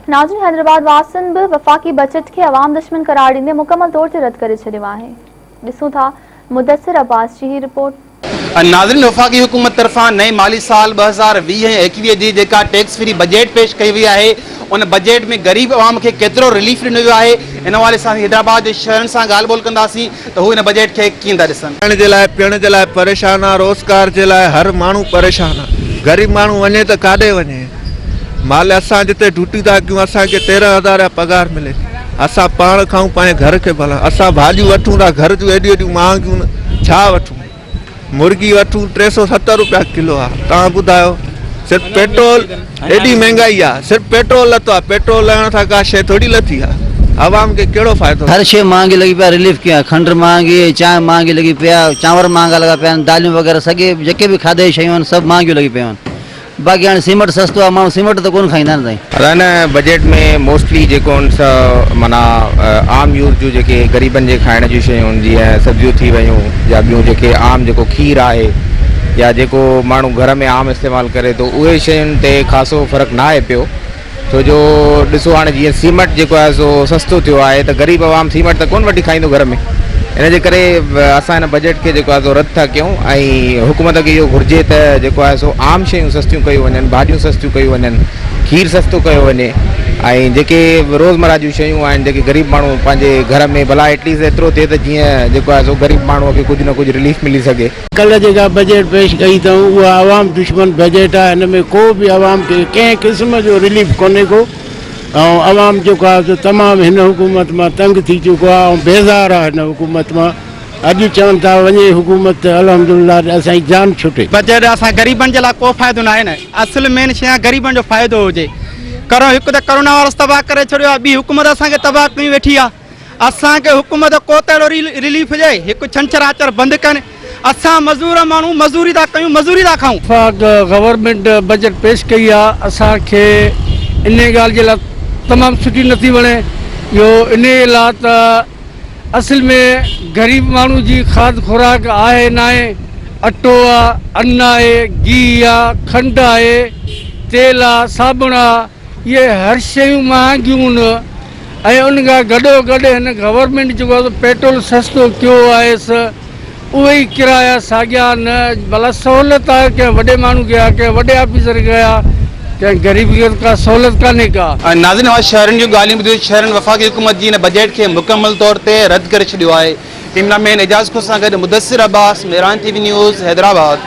नाज़रीन, हैदराबाद वासन भी वफाकी बजट के अवाम दुश्मन करार ॾींदे मुकम्मल तौर ते रद्द करे छॾियो आहे। ॾिसूं था मुदस्सिर अब्बास जी ही रिपोर्ट। नाज़रीन, वफाकी हुकूमत तरफां नए माली साल 2020-21 जी जेका टैक्स फ्री बजट पेश कई वई आहे, उन बजट में गरीब अवाम के केतिरो रिलीफ ॾिनो वियो आहे, इन हवाले सां हैदराबाद जे शहरनि सां ॻाल्हि ॿोल कंदासीं त हू इन बजट खे कीअं था ॾिसनि। खाइण जे लाइ पीअण जे लाइ परेशान आहे, रोज़गार जे लाइ हर माण्हू परेशान आहे। ग़रीब माण्हू वञे त काॾे वञे? माल असां जिते ड्यूटी था कयूं असांखे 13,000 पगार मिले, असां पाण खाऊं पंहिंजे घर खे भला, असां भाॼियूं वठूं था घर जूं एॾियूं एॾियूं महांगियूं, छा वठूं? मुर्गी वठूं 370 रुपया किलो आहे। तव्हां ॿुधायो, सिर्फ़ु पेट्रोल एॾी महांगाई आहे, सिर्फ़ु पेट्रोल लथो आहे, पेट्रोल लहण सां का शइ थोड़ी लथी आहे। आवाम के केड़ो फायदो? हर शे महंगी लगी पिया, रिलीफ किया, खंड महंगी, चाय महंगी लगी पिया, चांवर महंगा लगा पिया, दालियों वगैरह सगे जेके भी खाधे शयूं सब महंगियूं लगी पिया। बाक़ी हाँ सीमेंट सस्तो आहे, माण्हू सीमेंट तो कोन खाईंदा आहिनि। असां बजट में मोस्टली जेको माना आम यूज़ जो जेके ग़रीबनि जे खाइण जी शयूं जीअं सब्जियूं थी वयूं या ॿियूं जेके आम जेको खीर आहे या जेको माण्हू घर में आम इस्तेमालु करे थो, उहे शयुनि ते ख़ासो फ़र्क़ु न आहे पियो। छो जो ॾिसो हाणे जीअं सीमेंट जेको आहे सो सस्तो थियो आहे त ग़रीब आवाम सीमेंट त कोन वठी खाईंदो घर में। इन जे करे असां हिन बजट खे जेको आहे सो रद्द था कयूं ऐं हुकूमत खे इहो घुरिजे त जेको आहे सो आम शयूं सस्तियूं कयूं वञनि, भाॼियूं सस्तियूं कयूं वञनि, खीर सस्तो कयो वञे ऐं जेके रोज़मर्रा जूं शयूं आहिनि जेके ग़रीब माण्हू पंहिंजे घर में भला एटलीस्ट एतिरो थिए त जीअं जेको आहे सो ग़रीब माण्हूअ खे कुझु न कुझु रिलीफ मिली सघे। कल्ह जेका बजट पेश कई अथऊं उहा आवाम दुश्मन बजट आहे। हिन में को बि आवाम खे कंहिं क़िस्म जो रिलीफ कोन्हे को, ऐं आवाम जेको आहे सो तमामु हिन हुकूमत मां तंग थी चुको आहे ऐं बेज़ार आहे हिन हुकूमत मां। अॼु चवनि था वञे हुकूमत अल्हम्दुलिल्लाह असांजी जान छुटे। बजट असां ग़रीबनि जे लाइ को फ़ाइदो न आहे न, असुल मेन शइ आहे ग़रीबनि जो फ़ाइदो हुजे। हिकु त करोना वायरस तबाह करे छॾियो आहे, ॿी हुकूमत असांखे तबाह कई वेठी आहे। असांखे हुकूमत को त अहिड़ो रिलीफ ॾिए, हिकु छंछरु आचर बंदि कनि, असां मज़दूर माण्हू मज़दूरी था कयूं, मज़दूरी था खाऊं। गवर्नमेंट बजट पेश कई आहे, असांखे इन ॻाल्हि जे लाइ तमामु सुठी नथी वणे। इहो इन लाइ त असल में ग़रीब माण्हू जी खाद खुराक आहे न आहे, अटो आहे, अन्न आहे, गिहु आहे, खंडु आहे, तेल आहे, साबुण आहे, इहे हर शयूं महांगियूं न। ऐं उन खां गॾो गॾु हिन गवर्नमेंट जेको आहे पेट्रोल सस्तो कयो आहे, उहे ई किराया साॻिया न। भला सहूलियत आहे कंहिं वॾे माण्हू खे आहे, कंहिं वॾे ऑफिसर खे आहे, कंहिं ग़रीब खे का सहूलियत कान्हे का। नाज़रीन, शहरनि जूं ॻाल्हियूं ॿुधियूं, शहरनि वफ़ाकी हुकूमत जी हिन बजट खे मुकम्मल तौर ते रद्द करे छॾियो आहे। कैमरामैन एजाज़ खुद सां गॾु मुदस्सिर अब्बास, मेहरान TV न्यूज़, हैदराबाद।